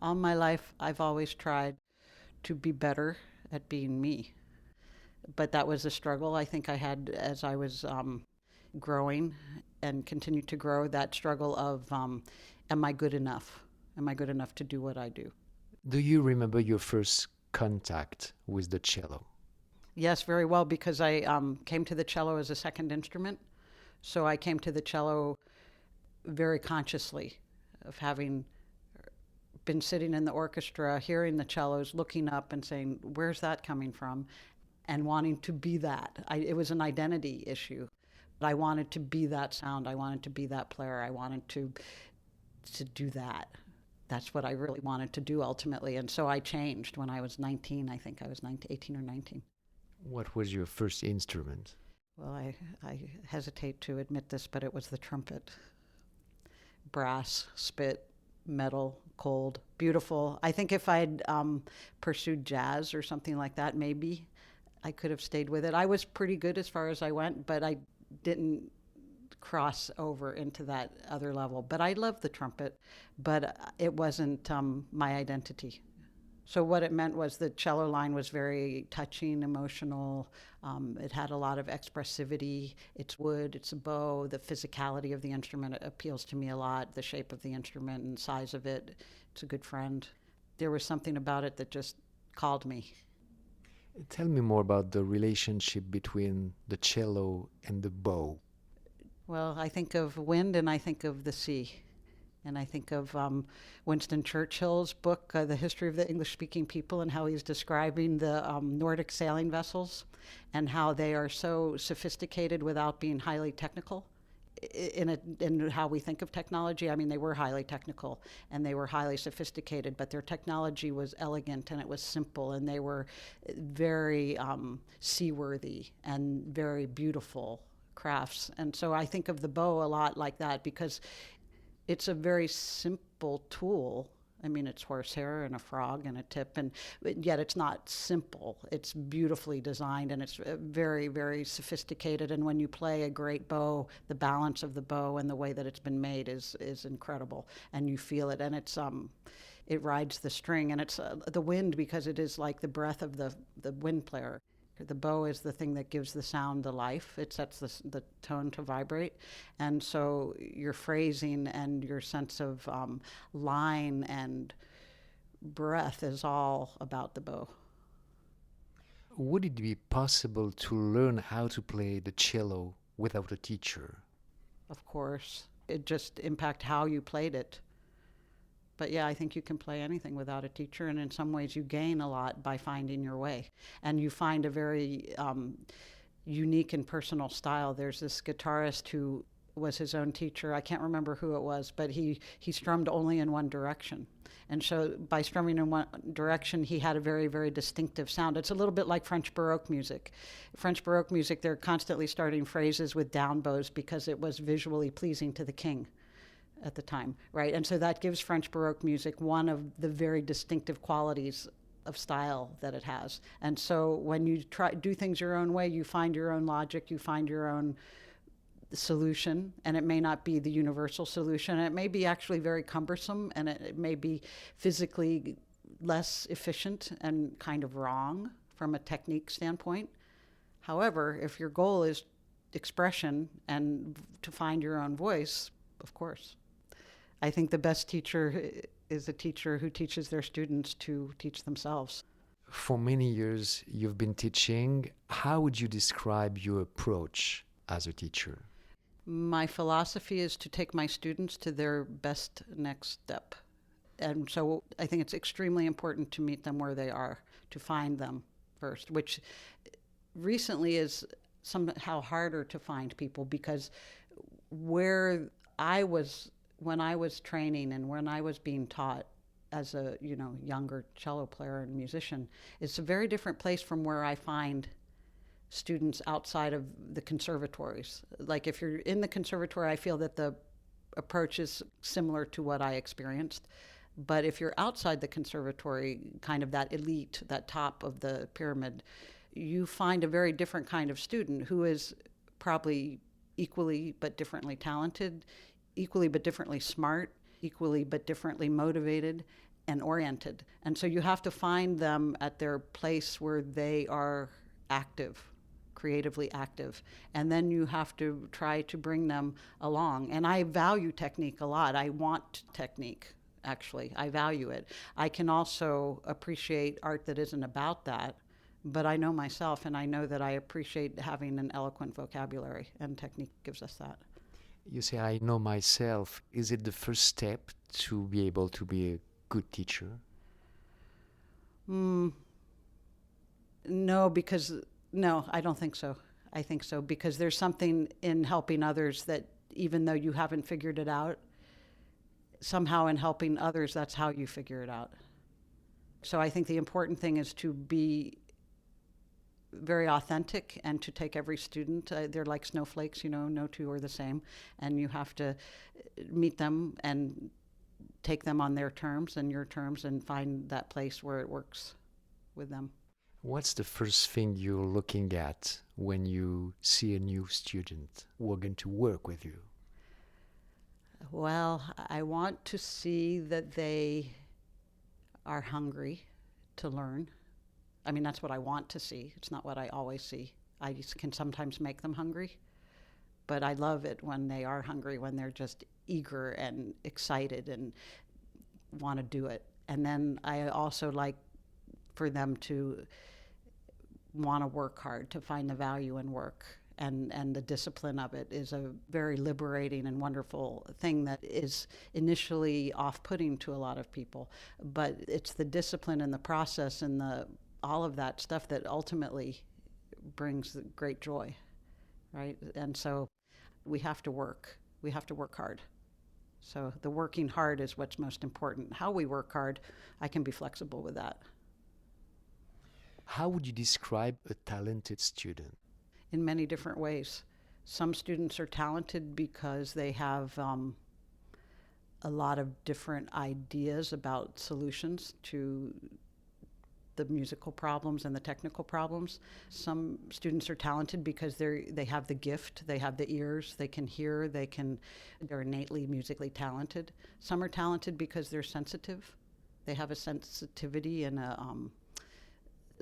All my life, I've always tried to be better at being me. But that was a struggle I think I had as I was growing and continue to grow. That struggle of, am I good enough? Am I good enough to do what I do? Do you remember your first contact with the cello? Yes, very well, because I came to the cello as a second instrument. So I came to the cello very consciously of having been sitting in the orchestra, hearing the cellos, looking up and saying, where's that coming from? And wanting to be that. It was an identity issue. I wanted to be that sound. I wanted to be that player. I wanted to do that. That's what I really wanted to do ultimately. And so I changed when I was 19. I think I was 19, 18 or 19. What was your first instrument? Well, I hesitate to admit this, but it was the trumpet. Brass, spit, metal, cold, beautiful. I think if I'd pursued jazz or something like that, maybe I could have stayed with it. I was pretty good as far as I went, but I didn't cross over into that other level. But I loved the trumpet, but it wasn't my identity. So what it meant was the cello line was very touching, emotional. It had a lot of expressivity. It's wood, it's a bow. The physicality of the instrument appeals to me a lot. The shape of the instrument and size of it. It's a good friend. There was something about it that just called me. Tell me more about the relationship between the cello and the bow. Well, I think of wind and I think of the sea. And I think of Winston Churchill's book, The History of the English-Speaking People, and how he's describing the Nordic sailing vessels and how they are so sophisticated without being highly technical in how we think of technology. I mean, they were highly technical and they were highly sophisticated, but their technology was elegant and it was simple, and they were very seaworthy and very beautiful crafts. And so I think of the bow a lot like that, because it's a very simple tool. I mean, it's horsehair and a frog and a tip, and yet it's not simple. It's beautifully designed and it's very, very sophisticated. And when you play a great bow, the balance of the bow and the way that it's been made is incredible, and you feel it. And it rides the string, and it's the wind, because it is like the breath of the wind player. The bow is the thing that gives the sound the life. It sets the tone to vibrate. And so your phrasing and your sense of line and breath is all about the bow. Would it be possible to learn how to play the cello without a teacher? Of course, it just impact how you played it. But yeah, I think you can play anything without a teacher, and in some ways you gain a lot by finding your way. And you find a very unique and personal style. There's this guitarist who was his own teacher. I can't remember who it was, but he strummed only in one direction. And so by strumming in one direction, he had a very, very distinctive sound. It's a little bit like French Baroque music. French Baroque music, they're constantly starting phrases with down bows because it was visually pleasing to the king at the time, right? And so that gives French Baroque music one of the very distinctive qualities of style that it has. And so when you do things your own way, you find your own logic, you find your own solution, and it may not be the universal solution. It may be actually very cumbersome, and it may be physically less efficient and kind of wrong from a technique standpoint. However, if your goal is expression and to find your own voice, of course. I think the best teacher is a teacher who teaches their students to teach themselves. For many years, you've been teaching. How would you describe your approach as a teacher? My philosophy is to take my students to their best next step. And so I think it's extremely important to meet them where they are, to find them first, which recently is somehow harder to find people, because where I was when I was training and when I was being taught as a younger cello player and musician, it's a very different place from where I find students outside of the conservatories. Like if you're in the conservatory, I feel that the approach is similar to what I experienced. But if you're outside the conservatory, kind of that elite, that top of the pyramid, you find a very different kind of student who is probably equally but differently talented, equally but differently smart, equally but differently motivated, and oriented. And so you have to find them at their place where they are active, creatively active. And then you have to try to bring them along. And I value technique a lot. I want technique, actually. I value it. I can also appreciate art that isn't about that. But I know myself, and I know that I appreciate having an eloquent vocabulary, and technique gives us that. You say, I know myself. Is it the first step to be able to be a good teacher? Mm, no, because no, I don't think so. I think so because there's something in helping others that even though you haven't figured it out, somehow in helping others, that's how you figure it out. So I think the important thing is to be very authentic and to take every student. They're like snowflakes, no two are the same. And you have to meet them and take them on their terms and your terms and find that place where it works with them. What's the first thing you're looking at when you see a new student who are going to work with you? Well, I want to see that they are hungry to learn. I mean, that's what I want to see. It's not what I always see. I just can sometimes make them hungry, but I love it when they are hungry, when they're just eager and excited and want to do it. And then I also like for them to want to work hard, to find the value in work. And the discipline of it is a very liberating and wonderful thing that is initially off-putting to a lot of people. But it's the discipline and the process and all of that stuff that ultimately brings great joy, right? And so we have to work. We have to work hard. So the working hard is what's most important. How we work hard, I can be flexible with that. How would you describe a talented student? In many different ways. Some students are talented because they have a lot of different ideas about solutions to the musical problems and the technical problems. Some students are talented because they have the gift, they have the ears, they can hear, they're innately musically talented. Some are talented because they're sensitive. They have a sensitivity and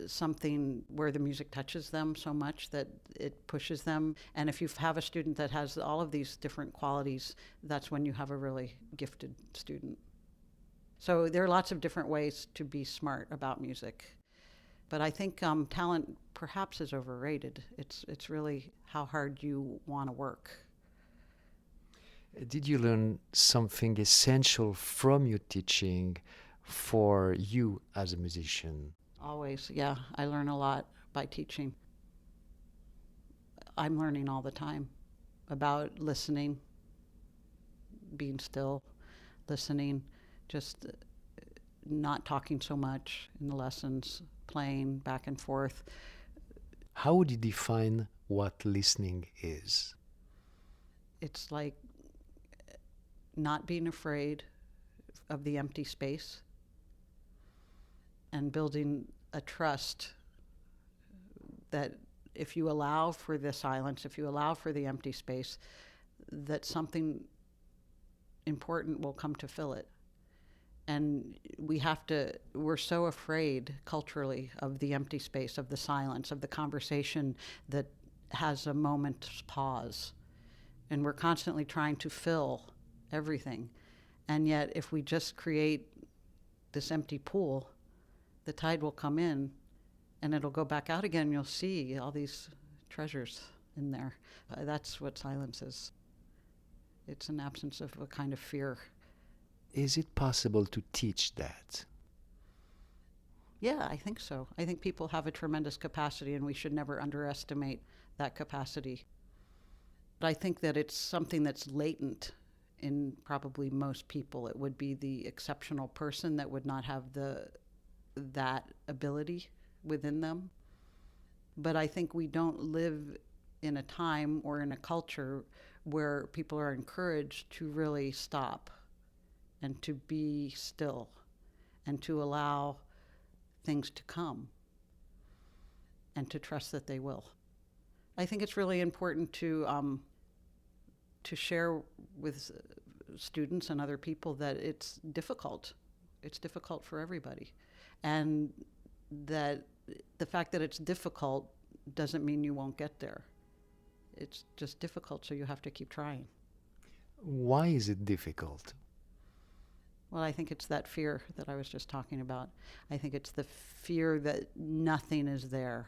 something where the music touches them so much that it pushes them. And if you have a student that has all of these different qualities, that's when you have a really gifted student. So there are lots of different ways to be smart about music. But I think talent perhaps is overrated. It's really how hard you want to work. Did you learn something essential from your teaching for you as a musician? Always, yeah. I learn a lot by teaching. I'm learning all the time about listening, being still, listening, just not talking so much in the lessons, playing back and forth. How would you define what listening is? It's like not being afraid of the empty space and building a trust that if you allow for the silence, if you allow for the empty space, that something important will come to fill it. And we're so afraid culturally of the empty space, of the silence, of the conversation that has a moment's pause. And we're constantly trying to fill everything. And yet, if we just create this empty pool, the tide will come in and it'll go back out again. You'll see all these treasures in there. That's what silence is. It's an absence of a kind of fear. Is it possible to teach that? Yeah, I think so. I think people have a tremendous capacity and we should never underestimate that capacity. But I think that it's something that's latent in probably most people. It would be the exceptional person that would not have that ability within them. But I think we don't live in a time or in a culture where people are encouraged to really stop and to be still and to allow things to come and to trust that they will. I think it's really important to share with students and other people that it's difficult It's difficult for everybody. And that the fact that it's difficult doesn't mean you won't get there. It's just difficult, so you have to keep trying. Why is it difficult? Well, I think it's that fear that I was just talking about. I think it's the fear that nothing is there,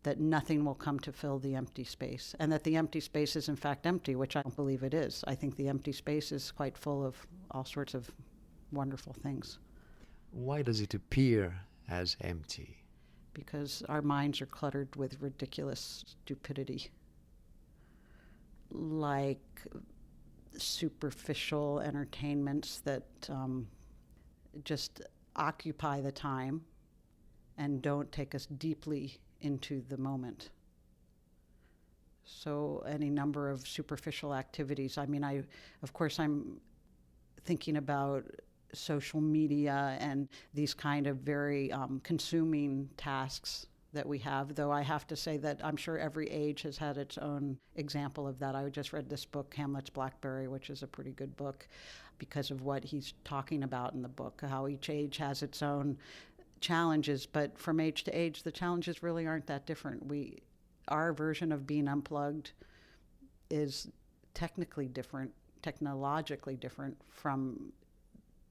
that nothing will come to fill the empty space, and that the empty space is in fact empty, which I don't believe it is. I think the empty space is quite full of all sorts of wonderful things. Why does it appear as empty? Because our minds are cluttered with ridiculous stupidity, like superficial entertainments that just occupy the time and don't take us deeply into the moment. So any number of superficial activities. I mean, of course, I'm thinking about social media and these kind of very consuming tasks that we have, though I have to say that I'm sure every age has had its own example of that. I just read this book, Hamlet's Blackberry, which is a pretty good book because of what he's talking about in the book, how each age has its own challenges, but from age to age, the challenges really aren't that different. Our version of being unplugged is technically different, technologically different from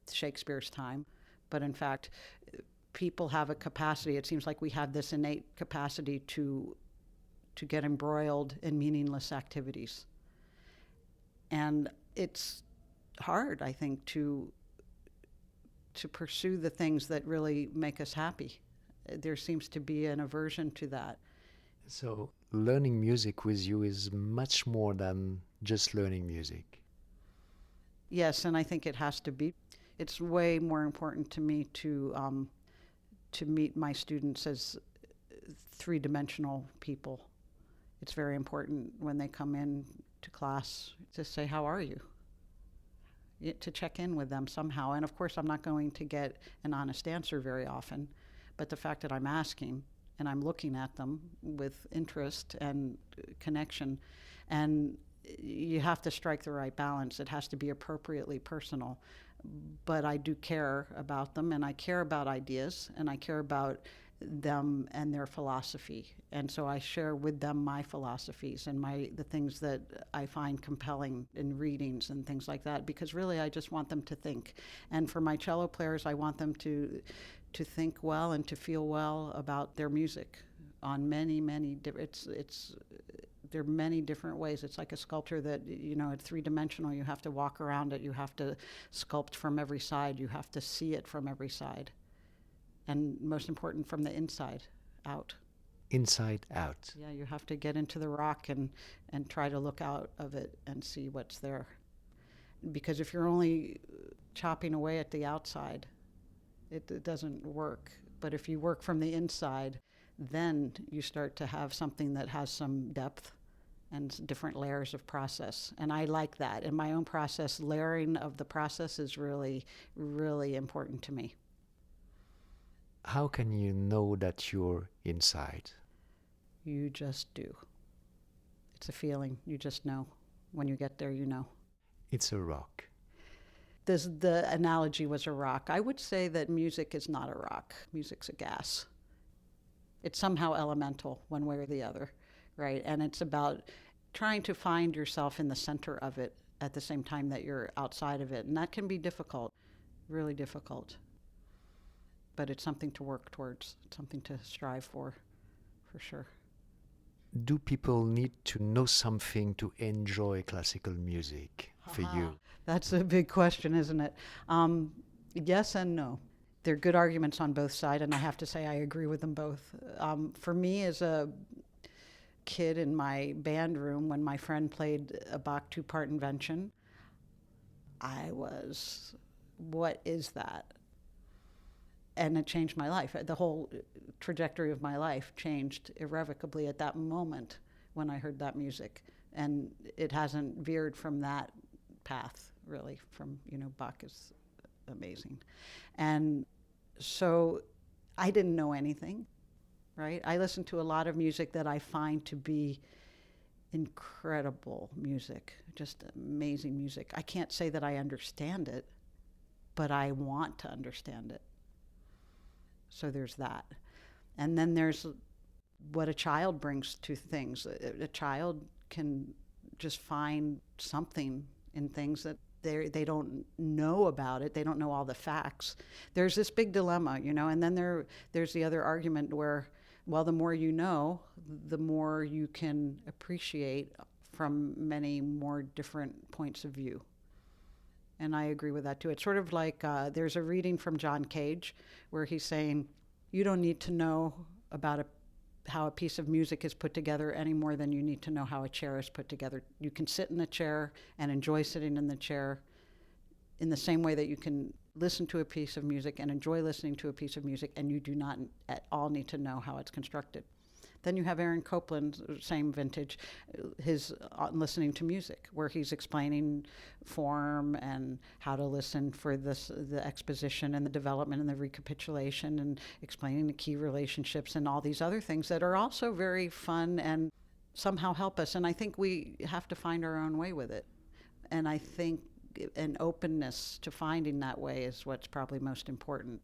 Shakespeare's time, but in fact, people have a capacity. It seems like we have this innate capacity to get embroiled in meaningless activities, and it's hard, I think, to pursue the things that really make us happy. There seems to be an aversion to that. So, learning music with you is much more than just learning music. Yes, and I think it has to be. It's way more important to me to meet my students as three-dimensional people. It's very important when they come in to class to say, "How are you?" To check in with them somehow. And of course, I'm not going to get an honest answer very often, but the fact that I'm asking and I'm looking at them with interest and connection, and you have to strike the right balance. It has to be appropriately personal. But I do care about them, and I care about ideas, and I care about them and their philosophy. And so I share with them my philosophies and the things that I find compelling in readings and things like that, because really I just want them to think. And for my cello players, I want them to think well and to feel well about their music on many there are many different ways. It's like a sculpture that, it's three-dimensional. You have to walk around it. You have to sculpt from every side. You have to see it from every side. And most important, from the inside out. Inside out. Yeah, you have to get into the rock and try to look out of it and see what's there. Because if you're only chopping away at the outside, it doesn't work. But if you work from the inside, then you start to have something that has some depth and different layers of process. And I like that. In my own process, layering of the process is really, really important to me. How can you know that you're inside? You just do. It's a feeling. You just know. When you get there, you know. It's a rock. The analogy was a rock. I would say that music is not a rock. Music's a gas. It's somehow elemental one way or the other, right? And it's about trying to find yourself in the center of it at the same time that you're outside of it. And that can be difficult, really difficult. But it's something to work towards, it's something to strive for sure. Do people need to know something to enjoy classical music for you? That's a big question, isn't it? Yes and no. There are good arguments on both sides, and I have to say I agree with them both. For me, as a kid in my band room, when my friend played a Bach two-part invention, I was, what is that? And it changed my life. The whole trajectory of my life changed irrevocably at that moment when I heard that music. And it hasn't veered from that path, really, from, Bach is amazing. And so I didn't know anything, right? I listened to a lot of music that I find to be incredible music, just amazing music. I can't say that I understand it, but I want to understand it. So there's that. And then there's what a child brings to things. A child can just find something in things that they don't know about it. They don't know all the facts. There's this big dilemma, and then there's the other argument where, well, the more you know, the more you can appreciate from many more different points of view. And I agree with that too. It's sort of like there's a reading from John Cage where he's saying, you don't need to know about how a piece of music is put together any more than you need to know how a chair is put together. You can sit in the chair and enjoy sitting in the chair in the same way that you can listen to a piece of music and enjoy listening to a piece of music, and you do not at all need to know how it's constructed. Then you have Aaron Copland's same vintage, his listening to music, where he's explaining form and how to listen for the exposition and the development and the recapitulation, and explaining the key relationships and all these other things that are also very fun and somehow help us. And I think we have to find our own way with it. And I think an openness to finding that way is what's probably most important.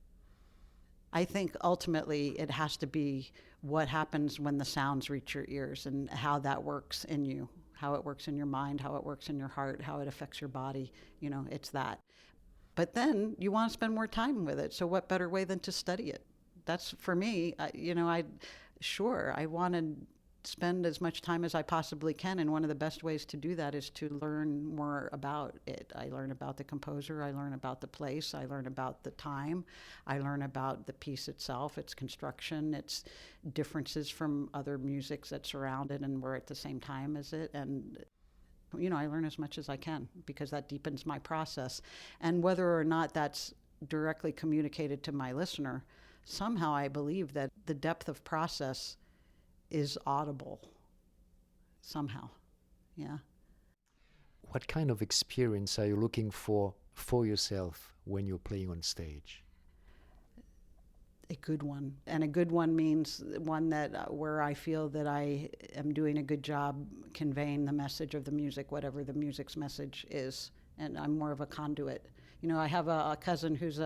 I think ultimately it has to be what happens when the sounds reach your ears and how that works in you, how it works in your mind, how it works in your heart, how it affects your body. It's that. But then you want to spend more time with it. So what better way than to study it? That's for me, I want to spend as much time as I possibly can, and one of the best ways to do that is to learn more about it. I learn about the composer, I learn about the place, I learn about the time, I learn about the piece itself, its construction, its differences from other musics that surround it and were at the same time as it. And I learn as much as I can because that deepens my process. And whether or not that's directly communicated to my listener, somehow I believe that the depth of process is audible somehow. Yeah. What kind of experience are you looking for yourself when you're playing on stage? A good one. And a good one means one that where I feel that I am doing a good job conveying the message of the music, whatever the music's message is. And I'm more of a conduit. I have a cousin who's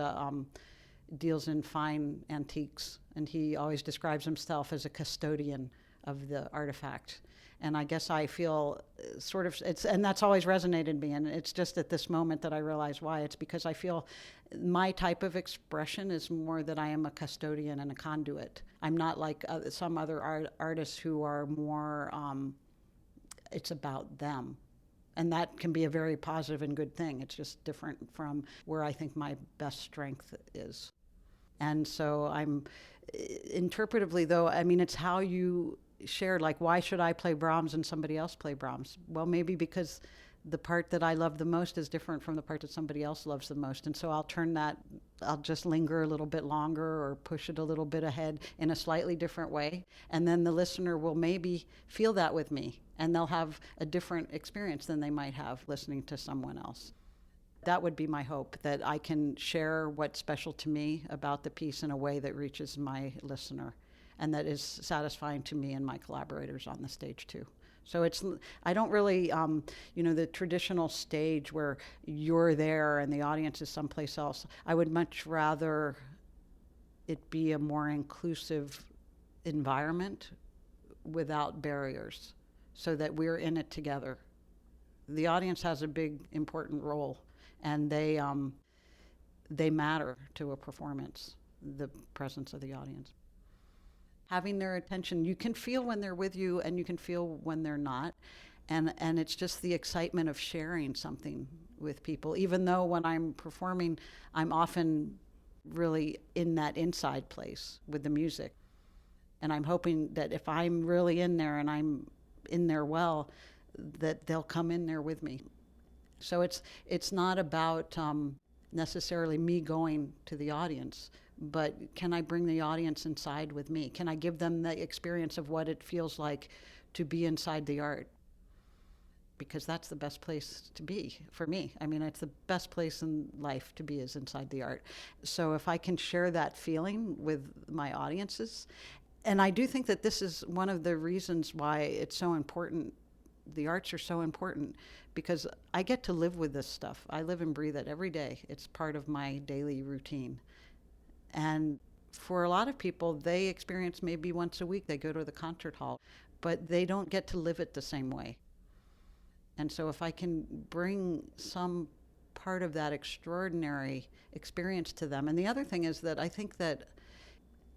deals in fine antiques, and he always describes himself as a custodian of the artifact. And I guess I feel and that's always resonated in me, and it's just at this moment that I realize why. It's because I feel my type of expression is more that I am a custodian and a conduit. I'm not like some other artists who are more, it's about them. And that can be a very positive and good thing. It's just different from where I think my best strength is. And so I'm interpretively, though, it's how you shared, like, why should I play Brahms and somebody else play Brahms? Well, maybe because the part that I love the most is different from the part that somebody else loves the most. And so I'll just linger a little bit longer or push it a little bit ahead in a slightly different way. And then the listener will maybe feel that with me, and they'll have a different experience than they might have listening to someone else. That would be my hope, that I can share what's special to me about the piece in a way that reaches my listener and that is satisfying to me and my collaborators on the stage too. So I don't really, the traditional stage where you're there and the audience is someplace else. I would much rather it be a more inclusive environment without barriers so that we're in it together. The audience has a big, important role, and they matter to a performance, the presence of the audience. Having their attention, you can feel when they're with you and you can feel when they're not. And it's just the excitement of sharing something with people. Even though when I'm performing, I'm often really in that inside place with the music. And I'm hoping that if I'm really in there and I'm in there well, that they'll come in there with me. So it's not about necessarily me going to the audience, but can I bring the audience inside with me? Can I give them the experience of what it feels like to be inside the art? Because that's the best place to be for me. It's the best place in life to be, is inside the art. So if I can share that feeling with my audiences, and I do think that this is one of the reasons why it's so important the arts are so important because I get to live with this stuff. I live and breathe it every day. It's part of my daily routine. And for a lot of people, they experience maybe once a week, they go to the concert hall, but they don't get to live it the same way. And so if I can bring some part of that extraordinary experience to them. And the other thing is that I think that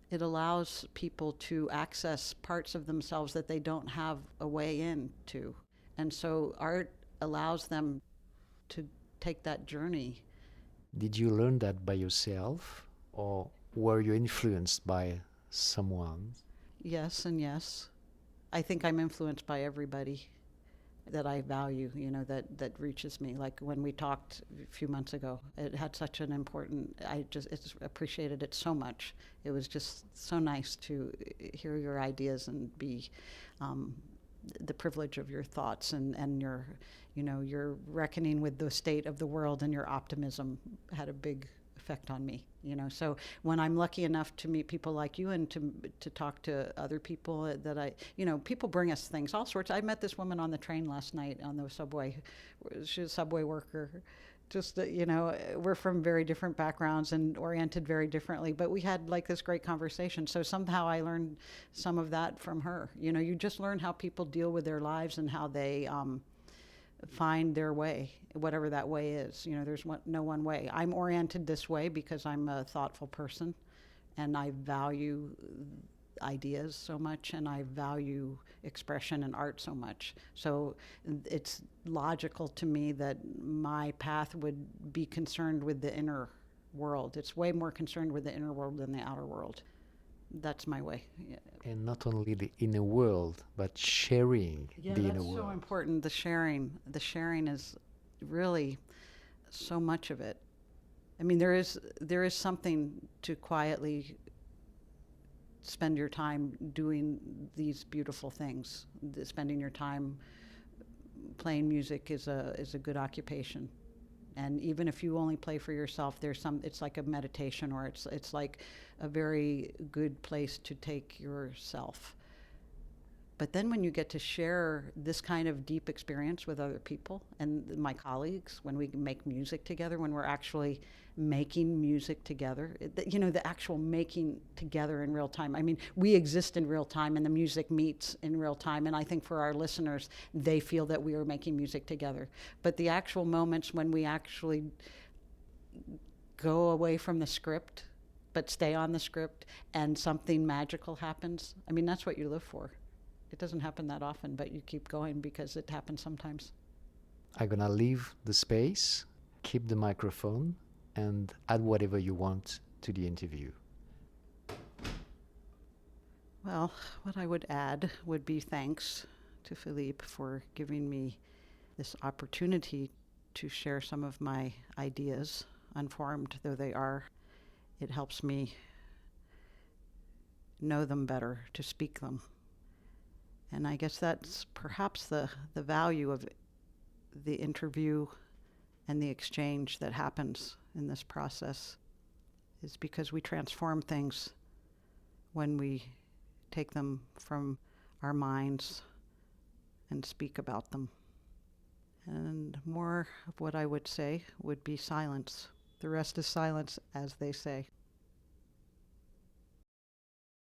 it allows people to access parts of themselves that they don't have a way into. And so art allows them to take that journey. Did you learn that by yourself, or were you influenced by someone? Yes, and yes. I think I'm influenced by everybody that I value, that reaches me. Like when we talked a few months ago, it had such an important, it's appreciated it so much. It was just so nice to hear your ideas and be the privilege of your thoughts and your reckoning with the state of the world, and your optimism had a big effect on me. So when I'm lucky enough to meet people like you and to talk to other people that people bring us things, all sorts. I met this woman on the train last night on the subway. She's a subway worker. Just we're from very different backgrounds and oriented very differently, but we had like this great conversation. So somehow I learned some of that from her. You just learn how people deal with their lives and how they find their way, whatever that way is. There's no one way. I'm oriented this way because I'm a thoughtful person, and I value ideas so much, and I value expression and art so much. So it's logical to me that my path would be concerned with the inner world. It's way more concerned with the inner world than the outer world. That's my way. Yeah. And not only the inner world, but sharing Yeah, the inner that's world. so important. The sharing is really so much of it. I mean, there is something to quietly spend your time doing these beautiful things. Spending your time playing music is a good occupation. And even if you only play for yourself, it's like a meditation, or it's like a very good place to take yourself. But then when you get to share this kind of deep experience with other people and my colleagues, when we make music together, when we're actually making music together, the actual making together in real time. I mean, we exist in real time and the music meets in real time. And I think for our listeners, they feel that we are making music together. But the actual moments when we actually go away from the script, but stay on the script, and something magical happens, I mean, that's what you live for. It doesn't happen that often, but you keep going because it happens sometimes. I'm gonna leave the space, keep the microphone, and add whatever you want to the interview. Well, what I would add would be thanks to Philippe for giving me this opportunity to share some of my ideas, unformed though they are. It helps me know them better, to speak them. And I guess that's perhaps the value of the interview and the exchange that happens in this process, is because we transform things when we take them from our minds and speak about them. And more of what I would say would be silence. The rest is silence, as they say.